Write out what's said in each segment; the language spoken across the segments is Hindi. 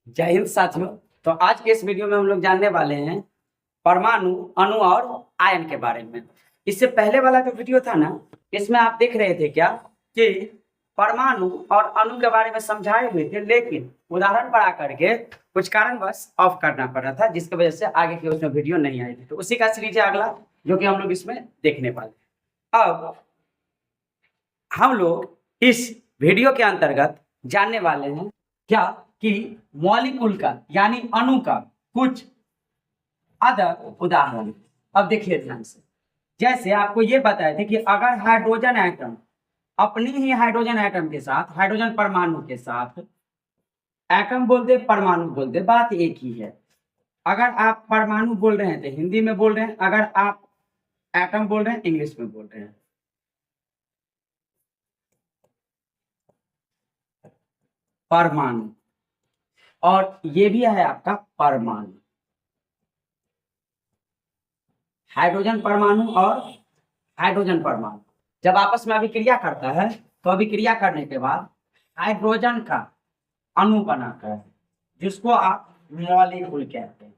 जय हिंद साथियों। तो आज के इस वीडियो में हम लोग जानने वाले हैं परमाणु, अणु और आयन के बारे में। इससे पहले वाला जो वीडियो था ना, इसमें आप देख रहे थे क्या कि परमाणु और अणु के बारे में समझाए हुए थे, लेकिन उदाहरण पढ़ा करके कुछ कारणवश ऑफ करना पड़ा था, जिसकी वजह से आगे की उसमें वीडियो नहीं आई थी। तो उसी का सीरीज है अगला, जो कि हम लोग इसमें देखने वाले हैं। अब हम लोग इस वीडियो के अंतर्गत जानने वाले हैं क्या कि मॉलिक्यूल का यानी अणु का कुछ अदर उदाहरण। अब देखिए ध्यान से, जैसे आपको ये बताए थे कि अगर हाइड्रोजन एटम अपनी ही हाइड्रोजन एटम के साथ, हाइड्रोजन परमाणु के साथ, एटम बोल दे परमाणु बोल दे, बात एक ही है। अगर आप परमाणु बोल रहे हैं तो हिंदी में बोल रहे हैं, अगर आप एटम बोल रहे हैं इंग्लिश में बोल रहे हैं। परमाणु, और ये भी है आपका परमाणु, हाइड्रोजन परमाणु और हाइड्रोजन परमाणु जब आपस में अभिक्रिया करता है तो अभिक्रिया करने के बाद हाइड्रोजन का अणु बनाता है, जिसको आप मॉलिक्यूल कहते हैं।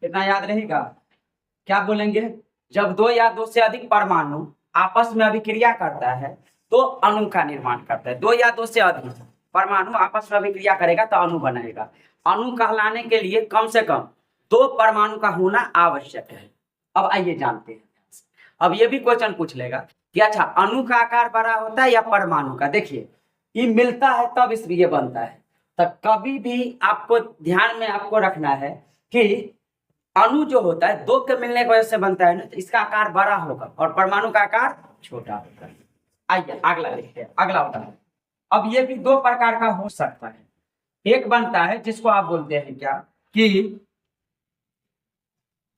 इतना याद रहेगा। क्या बोलेंगे? जब दो या दो से अधिक परमाणु आपस में अभिक्रिया करता है तो अणु का निर्माण करता है। दो या दो से अधिक परमाणु आपस में अभिक्रिया करेगा तो अणु बनेगा। अणु कहलाने के लिए कम से कम दो परमाणु का होना आवश्यक है। अब आइए जानते हैं। अब ये भी क्वेश्चन पूछ लेगा कि अच्छा, अणु का आकार बड़ा होता है या परमाणु का? देखिए, ये मिलता है तब इसलिए बनता है। तो कभी भी आपको ध्यान में आपको रखना है कि अणु जो होता है दो के मिलने की वजह से बनता है ना, तो इसका आकार बड़ा होगा और परमाणु का आकार छोटा होगा। आइए अगला देखते हैं, अगला उदाहरण। अब ये भी दो प्रकार का हो सकता है। एक बनता है जिसको आप बोलते हैं क्या कि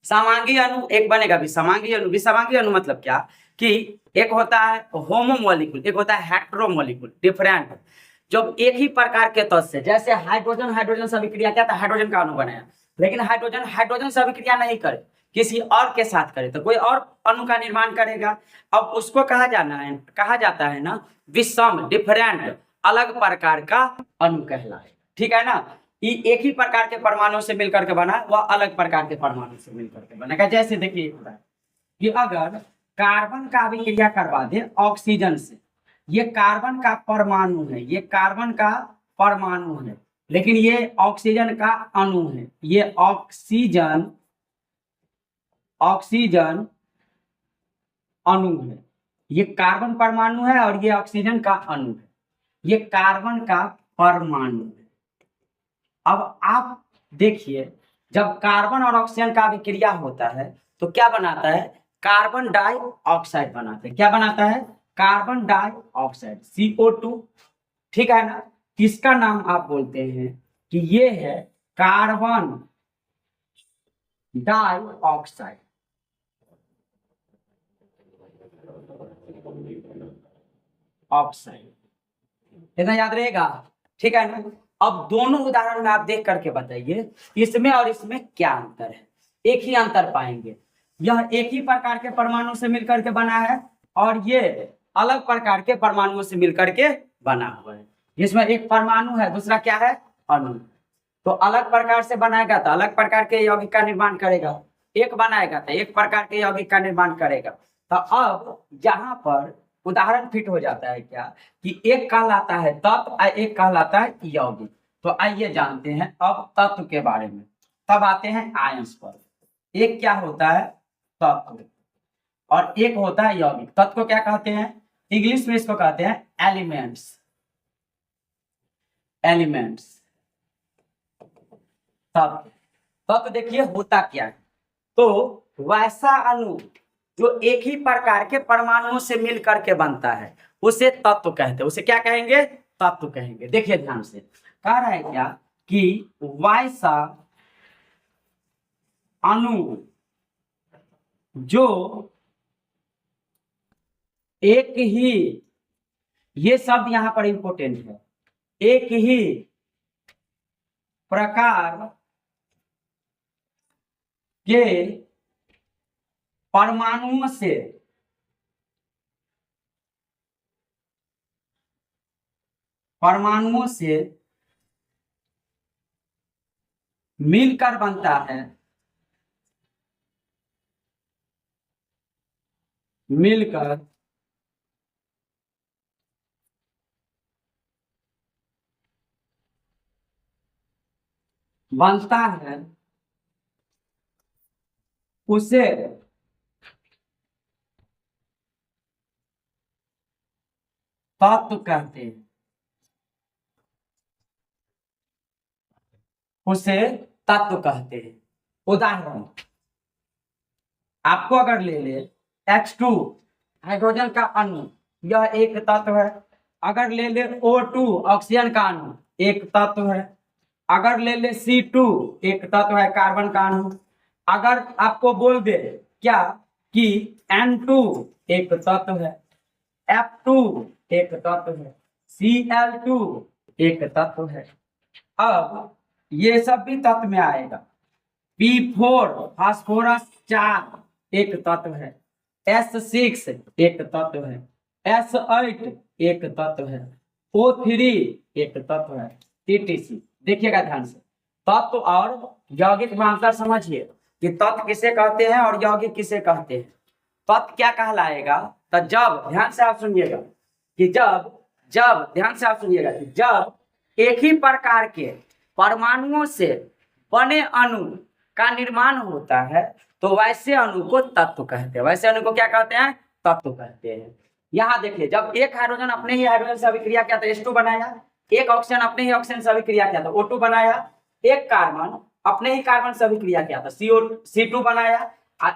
समांगी अणु, एक बनेगा विसमांगी अणु। विसमांगी अणु मतलब क्या कि एक होता है होमो मॉलिक्यूल, एक होता है हेटेरो मॉलिक्यूल, डिफरेंट। जब एक ही प्रकार के तत्व से, जैसे हाइड्रोजन हाइड्रोजन से अभिक्रिया किया तो हाइड्रोजन का अणु बनाया, लेकिन हाइड्रोजन हाइड्रोजन से अभिक्रिया नहीं करे, किसी और के साथ करे तो कोई और अणु का निर्माण करेगा। अब उसको कहा जाता है ना विषम, डिफरेंट, अलग प्रकार का अणु कहलाए। ठीक है ना। एक ही प्रकार के परमाणु से मिलकर के बना, वह अलग प्रकार के परमाणु से मिलकर के बनेगा। जैसे देखिए कि अगर कार्बन का अभिक्रिया करवा दे ऑक्सीजन से, ये कार्बन का परमाणु है, ये कार्बन का परमाणु है, लेकिन ये ऑक्सीजन का अणु है। ये ऑक्सीजन ऑक्सीजन अणु है, ये कार्बन परमाणु है और ये ऑक्सीजन का अणु है, ये कार्बन का परमाणु है। अब आप देखिए, जब कार्बन और ऑक्सीजन का अभिक्रिया होता है तो क्या बनाता है? कार्बन डाइऑक्साइड बनाता है। क्या बनाता है? Carbon dioxide, CO2। ठीक है ना। किसका नाम आप बोलते हैं कि ये है कार्बन डाइऑक्साइड। ऑक्साइड, इतना याद रहेगा। ठीक है ना। अब दोनों उदाहरण में आप देख करके बताइए इसमें और इसमें क्या अंतर है। एक ही अंतर पाएंगे, यह एक ही प्रकार के परमाणु से मिलकर के बना है और ये अलग प्रकार के परमाणुओं से मिलकर के बना हुआ है। जिसमें एक परमाणु है, दूसरा क्या है? अणु। तो अलग प्रकार से बनाएगा तो अलग प्रकार के यौगिक का निर्माण करेगा, एक बनाएगा तो एक प्रकार के यौगिक का निर्माण करेगा। तो अब यहाँ पर उदाहरण फिट हो जाता है क्या कि एक कहलाता है तत्व और एक कहलाता है यौगिक। तो आइए जानते हैं अब तत्व के बारे में, तब आते हैं आयंस पर। एक क्या होता है? तत्व, और एक होता है यौगिक। तत्व को क्या कहते हैं? इंग्लिश में इसको कहते हैं एलिमेंट्स। एलिमेंट्स, तत्व। तत्व देखिए होता क्या है, तो वैसा अणु जो एक ही प्रकार के परमाणुओं से मिल करके बनता है उसे तत्व कहते हैं। उसे क्या कहेंगे? तत्व कहेंगे। देखिए ध्यान से, कह रहा है क्या कि वैसा अणु जो एक ही, ये शब्द यहां पर इंपोर्टेंट है, एक ही प्रकार के परमाणुओं से मिलकर बनता है, मिलकर बनता है, उसे तत्व कहते हैं, उसे तत्व कहते हैं। उदाहरण आपको अगर ले ले H2 हाइड्रोजन का अणु, यह एक तत्व है। अगर ले ले O2 ऑक्सीजन का अणु, एक तत्व है। अगर ले ले C2 एक तत्व है, कार्बन का अणु। अगर आपको बोल दे क्या कि N2 एक तत्व है, F2 एक तत्व है, Cl2 एक तत्व है। अब ये सब भी तत्व में आएगा। P4 फास्फोरस 4 एक तत्व है, S6 एक तत्व है, S8 एक तत्व है, O3 एक तत्व है, TTC। देखिएगा ध्यान से, तत्व और यौगिक में अंतर समझिए कि तत्व किसे कहते हैं और यौगिक किसे कहते हैं। तत्व क्या कहलाएगा? तो जब, ध्यान से आप सुनिएगा कि जब एक ही प्रकार के परमाणुओं से बने अणु का निर्माण होता है तो वैसे अणु को तत्व कहते हैं। वैसे अणु को क्या कहते हैं? तत्व कहते हैं। यहाँ देखिए, जब एक हाइड्रोजन अपने ही हाइड्रोजन से अभिक्रिया किया तो H2 बनाया, एक ऑक्सीजन अपने ही ऑक्सीजन से अभिक्रिया किया तो O2 बनाया, एक कार्बन अपने ही कार्बन से अभिक्रिया किया तो C2 बनाया, और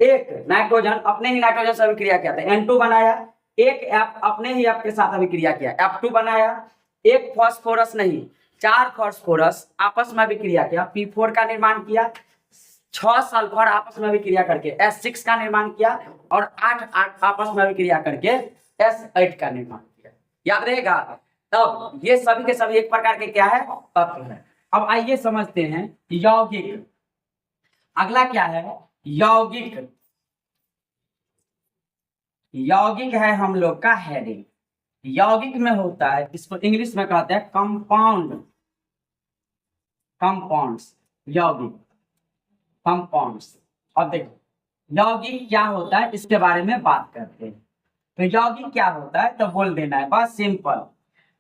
एक नाइट्रोजन अपने ही नाइट्रोजन से अभिक्रिया किया तो N2 बनाया, एक F अपने ही F के साथ अभिक्रिया किया F2 बनाया, एक फास्फोरस नहीं 4 फास्फोरस आपस में अभिक्रिया किया P4 का निर्माण किया, 6 सल्फर आपस में अभिक्रिया करके S6 का निर्माण किया, और 8 आपस में अभिक्रिया करके S8 का निर्माण किया। याद रहेगा? तब ये सभी के सभी एक प्रकार के क्या है? तत्व है। अब आइए समझते हैं यौगिक। अगला क्या है? यौगिक। यौगिक है हम लोग का हेडिंग। यौगिक में होता है, इसको इंग्लिश में कहते हैं कंपाउंड, कंपाउंड्स, यौगिक, कंपाउंड्स। अब देखो यौगिक क्या होता है इसके बारे में बात करते हैं। तो यौगिक क्या होता है तो बोल देना है, बस सिंपल।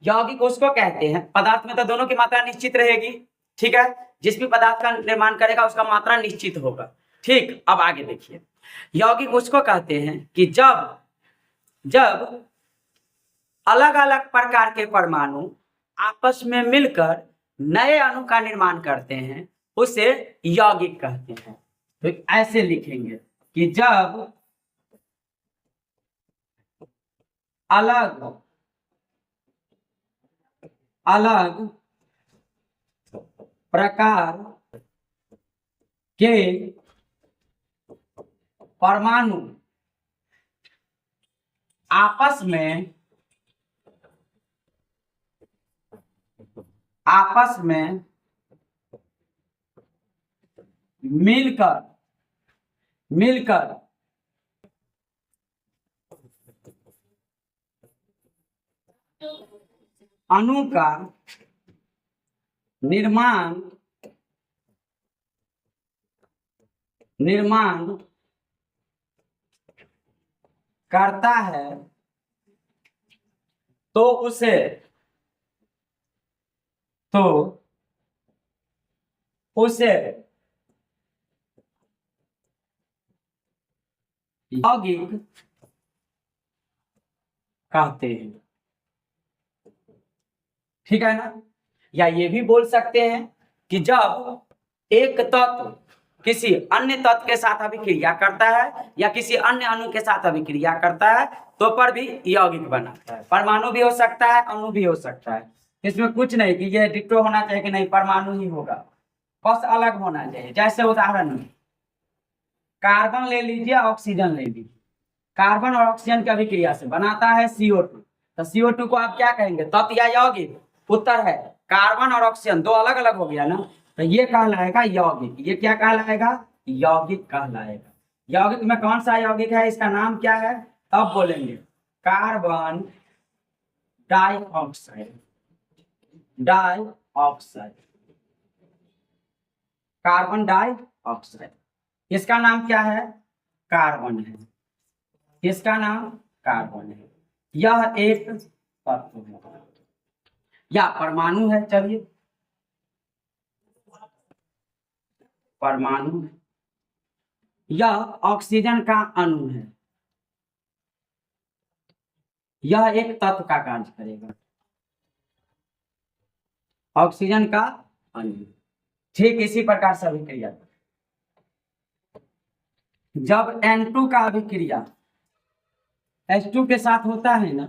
यौगिक उसको कहते हैं, पदार्थ में तो दोनों की मात्रा निश्चित रहेगी, ठीक है, जिस भी पदार्थ का निर्माण करेगा उसका मात्रा निश्चित होगा, ठीक। अब आगे देखिए, यौगिक उसको कहते हैं कि जब अलग अलग प्रकार के परमाणु आपस में मिलकर नए अणु का निर्माण करते हैं उसे यौगिक कहते हैं। तो ऐसे लिखेंगे कि जब अलग अलग प्रकार के परमाणु आपस में मिलकर अणु का निर्माण करता है तो उसे यौगिक कहते हैं, ठीक है ना। या ये भी बोल सकते हैं कि जब एक तत्व किसी अन्य तत्व के साथ अभिक्रिया करता है या किसी अन्य अणु के साथ अभिक्रिया करता है तो पर भी यौगिक बनाता है। परमाणु भी हो सकता है, अणु भी हो सकता है, इसमें कुछ नहीं कि ये डिट्टो होना चाहिए कि नहीं, परमाणु ही होगा, बस अलग होना चाहिए। जैसे उदाहरण में कार्बन ले लीजिए, ऑक्सीजन ले लीजिए, कार्बन और ऑक्सीजन की अभिक्रिया से बनाता है CO2, तो CO2 को आप क्या कहेंगे, तत्व या यौगिक? उत्तर है कार्बन और ऑक्सीजन दो अलग अलग हो गया ना, तो ये कहलाएगा यौगिक। ये क्या कहलाएगा? यौगिक कहलाएगा। यौगिक में कौन सा यौगिक है, इसका नाम क्या है, तब बोलेंगे carbon dioxide, dioxide. Carbon dioxide, इसका नाम क्या है? कार्बन है, इसका नाम कार्बन है। यह एक तत्व है या परमाणु है। चलिए, परमाणु, यह ऑक्सीजन का अणु है, यह एक तत्व का कार्य करेगा, ऑक्सीजन का अणु। ठीक इसी प्रकार से अभिक्रिया, जब N2 का अभिक्रिया H2 के साथ होता है ना,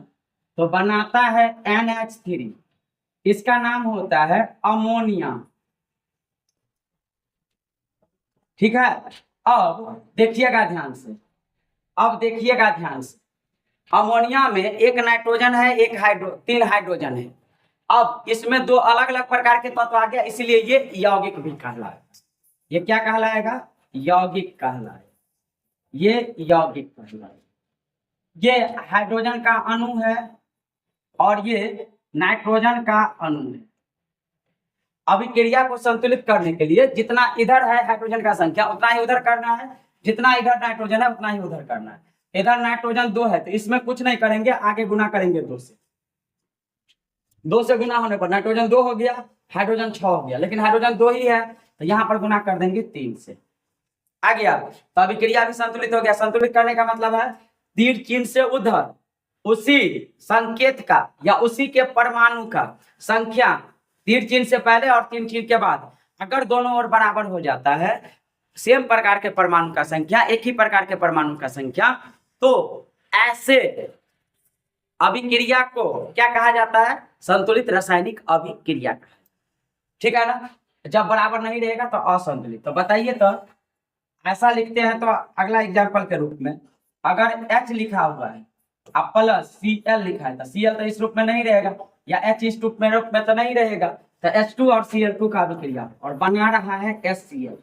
तो बनाता है NH3, इसका नाम होता है अमोनिया। ठीक है, अब देखिएगा ध्यान से, अब देखिएगा ध्यान से, अमोनिया में एक नाइट्रोजन है, एक तीन हाइड्रोजन है। अब इसमें दो अलग अलग प्रकार के तत्व आ गया, इसलिए ये यौगिक भी कहलाएगा। ये क्या कहलाएगा? यौगिक कहलाएगा, ये यौगिक कहलाएगा। ये हाइड्रोजन का अणु है और ये नाइट्रोजन का अणु है। अभिक्रिया को संतुलित करने के लिए जितना इधर है हाइड्रोजन का संख्या उतना ही उधर करना है, जितना इधर नाइट्रोजन है उतना ही उधर करना है। इधर नाइट्रोजन 2 है तो इसमें कुछ नहीं करेंगे, आगे गुना करेंगे 2 से। 2 से गुना होने पर नाइट्रोजन 2 हो गया, हाइड्रोजन 6 हो गया, लेकिन हाइड्रोजन 2 ही है तो यहाँ पर गुना कर देंगे 3 से। आ गया, तो अभिक्रिया भी संतुलित हो गया। संतुलित करने का मतलब है तीर चिन्ह से उधर उसी संकेत का या उसी के परमाणु का संख्या तीर चिन्ह से पहले और तीर चिन्ह के बाद अगर दोनों ओर बराबर हो जाता है, सेम प्रकार के परमाणु का संख्या, एक ही प्रकार के परमाणु का संख्या, तो ऐसे अभिक्रिया को क्या कहा जाता है? संतुलित रासायनिक अभिक्रिया। ठीक है ना? जब बराबर नहीं रहेगा तो असंतुलित। तो बताइए, तो ऐसा लिखते हैं तो अगला एग्जाम्पल के रूप में अगर H लिखा हुआ है अब प्लस Cl लिखा है तो Cl तो इस रूप में नहीं रहेगा, या H इस रूप में तो नहीं रहेगा, तो H2 और Cl2 का अभिक्रिया और बना रहा है HCl।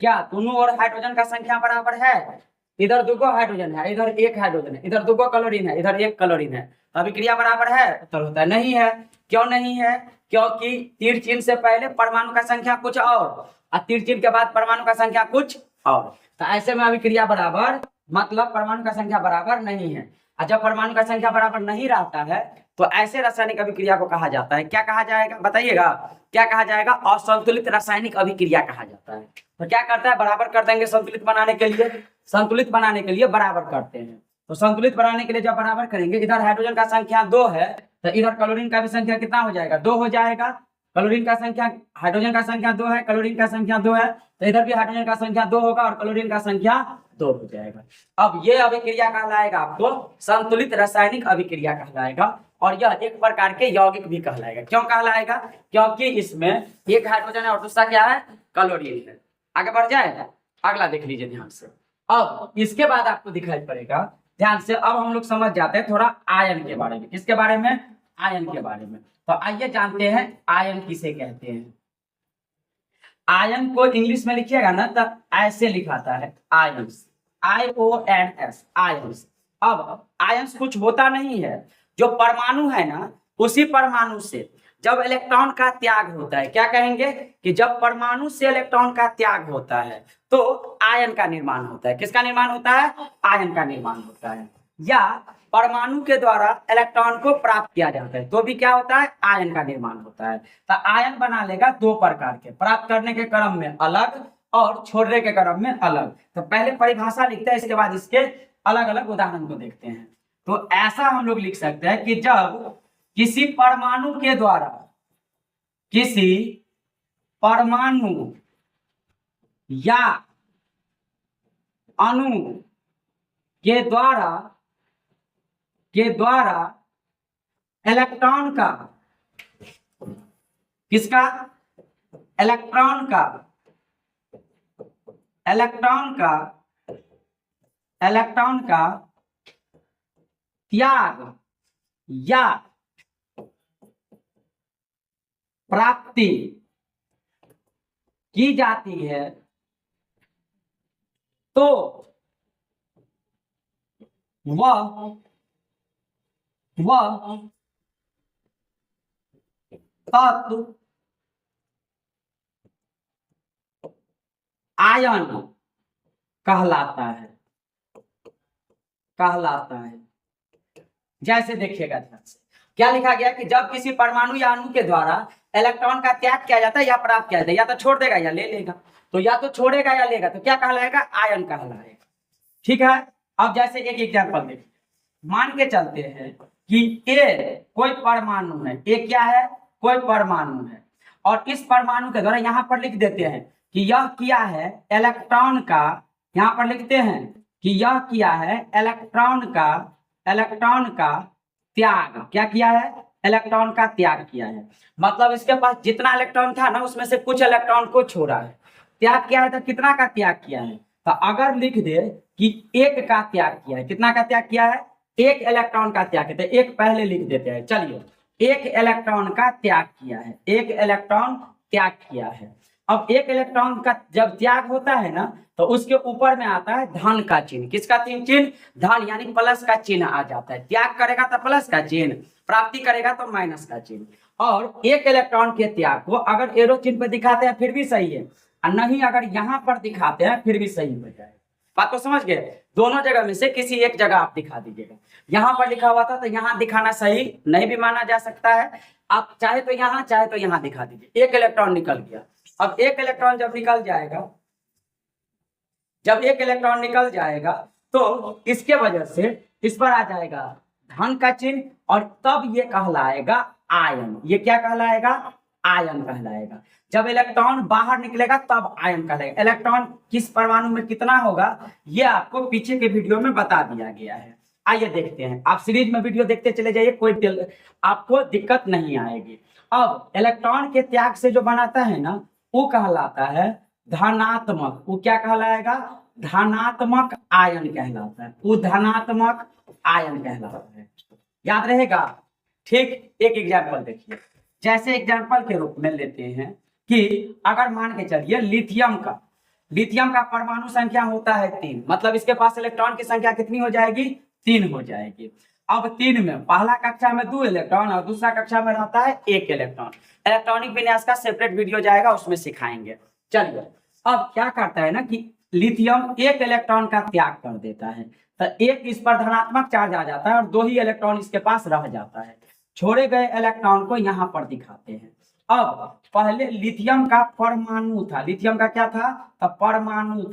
क्या दोनों ओर हाइड्रोजन का संख्या बराबर है? इधर 2 हाइड्रोजन है, इधर 1 हाइड्रोजन है, इधर 2 क्लोरीन है, इधर 1 क्लोरीन है, अभिक्रिया बराबर है? तो होता नहीं है। क्यों नहीं है? क्योंकि तीर चिन्ह से पहले परमाणु का संख्या कुछ और तीर चिन्ह के बाद परमाणु का संख्या कुछ और, तो ऐसे में अभिक्रिया बराबर मतलब परमाणु का संख्या बराबर नहीं है। और जब परमाणु का संख्या बराबर नहीं रहता है तो ऐसे रासायनिक अभिक्रिया को कहा जाता है, क्या कहा जाएगा? बताइएगा, क्या कहा जाएगा? असंतुलित रासायनिक अभिक्रिया कहा जाता है। तो क्या करता है? बराबर कर देंगे संतुलित बनाने के लिए, संतुलित बनाने के लिए बराबर करते हैं। तो संतुलित बनाने के लिए जब बराबर करेंगे, इधर हाइड्रोजन का संख्या 2 है तो इधर क्लोरीन का भी संख्या कितना हो जाएगा? 2 हो जाएगा। क्लोरीन का संख्या, हाइड्रोजन का संख्या 2 है, क्लोरीन का संख्या 2 है, तो इधर भी हाइड्रोजन का संख्या 2 होगा और क्लोरीन का संख्या 2 हो जाएगा। अब ये अभिक्रिया कहलाएगा आपको संतुलित रासायनिक अभिक्रिया कहलाएगा, और यह एक प्रकार के यौगिक भी कहलाएगा। क्यों कहलाएगा? क्योंकि इसमें एक हाइड्रोजन है और दूसरा क्या है? क्लोरीन है। आगे बढ़ जाए, अगला देख लीजिए ध्यान से। अब इसके बाद आपको दिखाई पड़ेगा ध्यान से, अब हम लोग समझ जाते हैं थोड़ा आयन के बारे में। किसके बारे में? आयन के बारे में। तो आइए जानते हैं आयन किसे कहते हैं। आयन को इंग्लिश में लिखिएगा ना तो ऐसे लिखाता है आयंस, IONS, आयंस। अब आयंस कुछ होता नहीं है, जो परमाणु है ना उसी परमाणु से जब इलेक्ट्रॉन का त्याग होता है, क्या कहेंगे कि जब परमाणु से इलेक्ट्रॉन का त्याग होता है तो आयन का निर्माण होता है। किसका निर्माण होता है? आयन का निर्माण होता है। या परमाणु के द्वारा इलेक्ट्रॉन को प्राप्त किया जाता है तो भी क्या होता है? आयन का निर्माण होता है। तो आयन बना लेगा 2 प्रकार के, प्राप्त करने के क्रम में अलग और छोड़ने के क्रम में अलग। तो पहले परिभाषा लिखते हैं, इसके बाद इसके अलग अलग उदाहरण को देखते हैं। तो ऐसा हम लोग लिख सकते हैं कि जब किसी परमाणु के द्वारा, किसी परमाणु या अणु के द्वारा इलेक्ट्रॉन का, किसका? इलेक्ट्रॉन का त्याग या प्राप्ति की जाती है तो वह तत्व आयन कहलाता है, कहलाता है। जैसे देखिएगा ध्यान से, क्या लिखा गया कि जब किसी परमाणु या अणु के द्वारा इलेक्ट्रॉन का त्याग किया जाता है या प्राप्त किया जाता है, या तो छोड़ देगा या ले लेगा, तो या तो छोड़ेगा या लेगा, तो क्या कहलाएगा? आयन कहलाएगा। ठीक है। अब जैसे एक एग्जांपल देखिए, मान के चलते हैं कि ए कोई परमाणु है, ए क्या है? कोई परमाणु है, और इस परमाणु के द्वारा यहां पर लिख देते हैं कि यह किया है इलेक्ट्रॉन का, यहां पर लिखते हैं कि यह किया है इलेक्ट्रॉन का त्याग। क्या किया है? इलेक्ट्रॉन का त्याग किया है। मतलब इसके पास जितना इलेक्ट्रॉन था ना, उसमें से कुछ इलेक्ट्रॉन को छोड़ा है। त्याग किया है तो कितना का त्याग किया है? तो अगर लिख दे कि एक का त्याग किया है, कितना का त्याग किया है? एक इलेक्ट्रॉन का त्याग किया है। एक पहले लिख देते हैं, चलिए, एक इलेक्ट्रॉन का त्याग किया है, एक इलेक्ट्रॉन त्याग किया है। अब एक इलेक्ट्रॉन का जब त्याग होता है ना, तो उसके ऊपर में आता है धन का चिन्ह। किसका चिन्ह? धन, यानी प्लस का चिन्ह आ जाता है। त्याग करेगा तो प्लस का चिन्ह, प्राप्ति करेगा तो माइनस का चिन्ह। और एक इलेक्ट्रॉन के त्याग को अगर एरो चिन्ह पे दिखाते हैं फिर भी सही है, और नहीं अगर यहाँ पर दिखाते हैं फिर भी सही हो जाएगा। बात को समझ गए? दोनों जगह में से किसी एक जगह आप दिखा दीजिएगा। यहाँ पर लिखा हुआ था तो यहाँ दिखाना सही नहीं भी माना जा सकता है। आप चाहे तो यहाँ, चाहे तो यहाँ दिखा दीजिए। एक इलेक्ट्रॉन निकल गया। अब एक इलेक्ट्रॉन जब निकल जाएगा, जब एक इलेक्ट्रॉन निकल जाएगा तो इसके वजह से इस पर आ जाएगा धन का चिन्ह, और तब ये कहलाएगा आयन। ये क्या कहलाएगा? आयन कहलाएगा। जब इलेक्ट्रॉन बाहर निकलेगा तब आयन कहलाएगा। इलेक्ट्रॉन किस परमाणु में कितना होगा ये आपको पीछे के वीडियो में बता दिया गया है। आइए देखते हैं, आप सीरीज में वीडियो देखते चले जाइए, कोई आपको दिक्कत नहीं आएगी। अब इलेक्ट्रॉन के त्याग से जो बनाता है ना, वो कहलाता है धनात्मक। वो क्या कहलाएगा? धनात्मक आयन कहलाता है। वो धनात्मक आयन कहलाता है। याद रहेगा? ठीक। एक एग्जाम्पल देखिए, जैसे एग्जाम्पल के रूप में लेते हैं कि अगर मान के चलिए लिथियम का परमाणु संख्या होता है 3, मतलब इसके पास इलेक्ट्रॉन की संख्या कितनी हो जाएगी? 3 हो जाएगी। अब 3 में पहला कक्षा में 2 इलेक्ट्रॉन और दूसरा कक्षा में रहता है 1 इलेक्ट्रॉन। इलेक्ट्रॉनिक विन्यास का सेपरेट वीडियो जाएगा, उसमें सिखाएंगे। चलिए, अब क्या करता है ना कि लिथियम 1 इलेक्ट्रॉन का त्याग कर देता है, तो एक इस पर धनात्मक चार्ज आ जाता है और 2 ही इलेक्ट्रॉन इसके पास रह जाता है। छोड़े गए इलेक्ट्रॉन को यहाँ पर दिखाते हैं। अब पहले लिथियम का परमाणु था, लिथियम का क्या था? तो परमाणु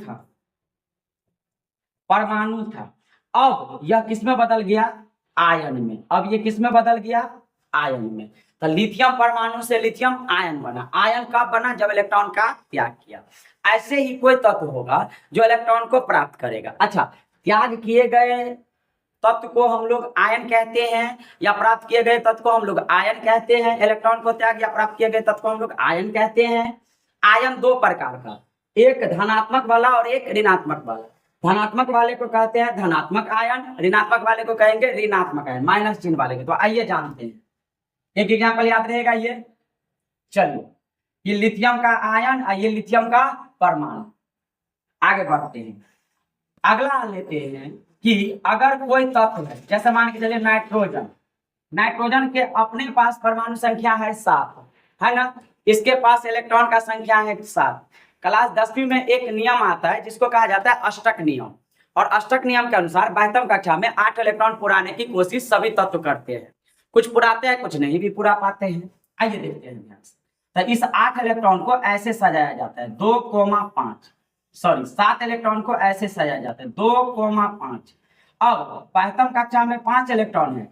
था। अब यह किसमें बदल गया? आयन में। अब ये किसमें बदल गया? आयन में। तो लिथियम परमाणु से लिथियम आयन बना। आयन कब बना? जब इलेक्ट्रॉन का त्याग किया। ऐसे ही कोई तत्व होगा जो इलेक्ट्रॉन को प्राप्त करेगा। अच्छा, त्याग किए गए तत्व को हम लोग आयन कहते हैं, या प्राप्त किए गए तत्व को हम लोग आयन कहते हैं। इलेक्ट्रॉन को त्याग या प्राप्त किए गए तत्व को हम लोग आयन कहते हैं। आयन 2 प्रकार का, एक धनात्मक वाला और एक ऋणात्मक वाला। धनात्मक वाले को कहते हैं धनात्मक आयन, ऋणात्मक वाले को कहेंगे ऋणात्मक आयन, माइनस चिन्ह वाले को। तो आइए जानते हैं, एक एग्जाम्पल याद रहेगा ये। चलिए, ये लिथियम का आयन और ये लिथियम का परमाणु। आगे बढ़ते हैं, अगला लेते हैं कि अगर कोई तत्व है, जैसे मान के चलिए नाइट्रोजन के अपने पास परमाणु संख्या है 7, है ना? इसके पास इलेक्ट्रॉन का संख्या है 7। क्लास 10वीं में एक नियम आता है जिसको कहा जाता है अष्टक नियम, और अष्टक नियम के अनुसार 12वीं कक्षा में 8 इलेक्ट्रॉन पुराने की कोशिश सभी तत्व करते हैं। कुछ पुराते हैं, कुछ नहीं भी पुरा पाते हैं। आइए देखते हैं ध्यान से। तो इस 8 इलेक्ट्रॉन को ऐसे सजाया जाता है 2,5, सॉरी 7 इलेक्ट्रॉन को ऐसे सजाया जाता है 2,5। अब 12वीं कक्षा में 5 इलेक्ट्रॉन है,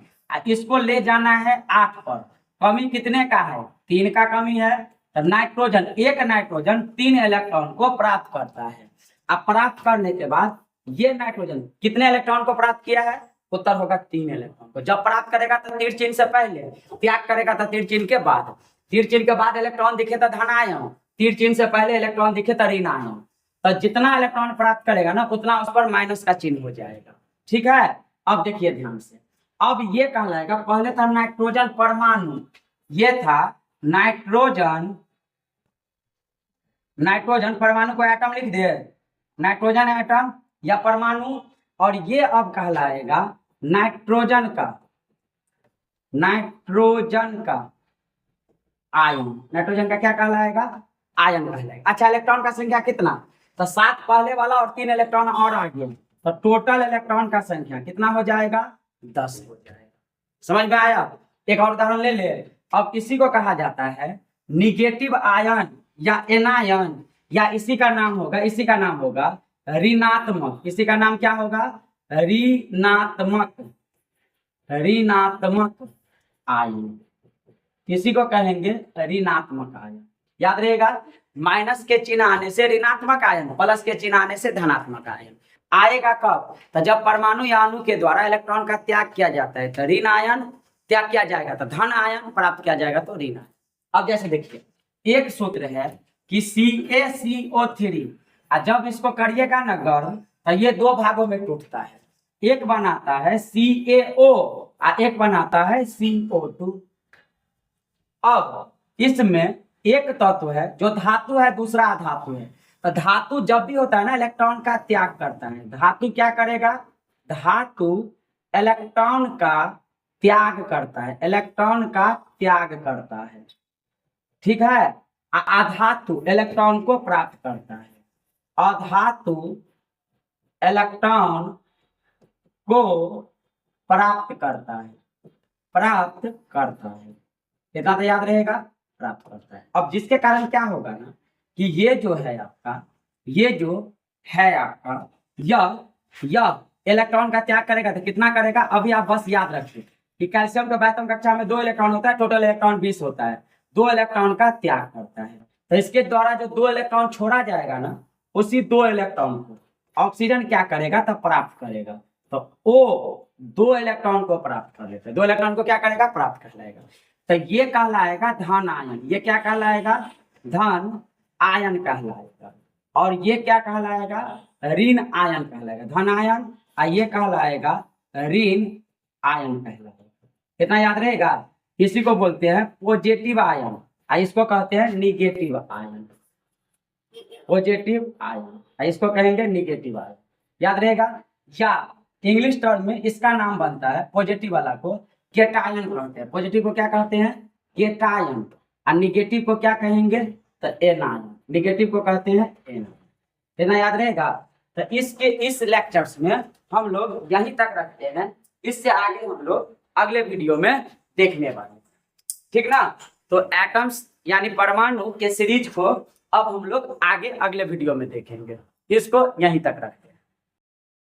इसको ले जाना है 8 पर। कमी कितने का है? 3 का कमी है। तो एक नाइट्रोजन 3 इलेक्ट्रॉन को प्राप्त करता है। अब प्राप्त करने के बाद ये नाइट्रोजन कितने इलेक्ट्रॉन को प्राप्त किया है? उत्तर होगा 3 इलेक्ट्रॉन को। जब प्राप्त करेगा तो तीर चिन्ह से पहले, त्याग करेगा तो तीर चिन्ह के बाद। तीर चिन्ह के बाद इलेक्ट्रॉन दिखे तो धन आयन, तीर चिन्ह से पहले इलेक्ट्रॉन दिखे तो ऋण आयन। तो जितना इलेक्ट्रॉन प्राप्त करेगा ना, उतना उस पर माइनस का चिन्ह हो जाएगा। ठीक है। अब देखिए ध्यान से, अब ये कहलाएगा, पहले था नाइट्रोजन परमाणु, ये था नाइट्रोजन परमाणु को एटम लिख दे, नाइट्रोजन एटम या परमाणु। और ये अब कहलाएगा नाइट्रोजन का आयन। नाइट्रोजन का क्या कहलाएगा? आयन कहलाएगा। अच्छा, इलेक्ट्रॉन का संख्या कितना? तो 7 पहले वाला और 3 इलेक्ट्रॉन और आगे, तो टोटल इलेक्ट्रॉन का संख्या कितना हो जाएगा? 10 हो जाएगा। समझ में आया? एक और उदाहरण ले ले। अब इसी को कहा जाता है निगेटिव आयन या एनायन, या इसी का नाम होगा ऋणात्मक। इसी का नाम क्या होगा? ऋणात्मक आयन। किसी को कहेंगे ऋणात्मक आयन। याद रहेगा, माइनस के चिन्ह आने से ऋणात्मक आयन, प्लस के चिन्ह आने से धनात्मक आयन आएगा। कब? तो जब परमाणु या अणु के द्वारा इलेक्ट्रॉन का त्याग किया जाता है, तो ऋण आयन त्याग किया जाएगा तो धन आयन प्राप्त किया जाएगा तो ऋण आयन। अब जैसे देखिए, एक सूत्र है कि CaCO3, जब इसको करिएगा ना गर्म, तो ये 2 भागों में टूटता है। एक बनाता है CaO और एक बनाता है CO2। अब इसमें एक तत्व है जो धातु है, दूसरा अधातु है। तो धातु जब भी होता है ना, इलेक्ट्रॉन का त्याग करता है। धातु क्या करेगा? धातु इलेक्ट्रॉन का त्याग करता है, इलेक्ट्रॉन का त्याग करता है, ठीक है। अधातु इलेक्ट्रॉन को प्राप्त करता है, अधातु इलेक्ट्रॉन को प्राप्त करता है, इतना तो याद रहेगा, प्राप्त करता है। अब जिसके कारण क्या होगा ना कि ये जो है आपका यह इलेक्ट्रॉन का त्याग करेगा तो कितना करेगा? अभी आप बस याद रखिए कि कैल्शियम के बातम कक्षा में 2 इलेक्ट्रॉन होता है, टोटल इलेक्ट्रॉन 20 होता है। 2 इलेक्ट्रॉन का त्याग करता है, तो इसके द्वारा जो 2 इलेक्ट्रॉन छोड़ा जाएगा ना, उसी 2 इलेक्ट्रॉन को ऑक्सीजन क्या करेगा? तो प्राप्त करेगा। तो O 2 इलेक्ट्रॉन को प्राप्त कर लेते हैं, 2 इलेक्ट्रॉन को क्या करेगा? प्राप्त कर लेगा। तो ये कहलाएगा धन आयन। ये क्या कहलाएगा? धन आयन कहलाएगा। और ये क्या कहलाएगा? ऋण आयन कहलाएगा, धन आयन। और ये कहलाएगा ऋण आयन कहलाएगा। कितना याद रहेगा? इसी को बोलते हैं पॉजिटिव आयन, और इसको कहते हैं निगेटिव आयन। पॉजिटिव आयन, इसको कहेंगे निगेटिव आयन। याद रहेगा? या इंग्लिश टर्म में इसका नाम बनता है, पॉजिटिव वाला को केटायन कहते हैं। पॉजिटिव को क्या कहते हैं? केटायन। और निगेटिव को क्या कहेंगे? तो एनायन। निगेटिव को कहते हैं एनायन। इतना याद रहेगा? तो इस लेक्चर्स में हम लोग यहीं तक रखते हैं। इससे आगे हम लोग अगले वीडियो में देखने वाले, ठीक ना। तो एटम्स यानी परमाणु के सीरीज को अब हम लोग आगे अगले वीडियो में देखेंगे। इसको यहीं तक रखते हैं।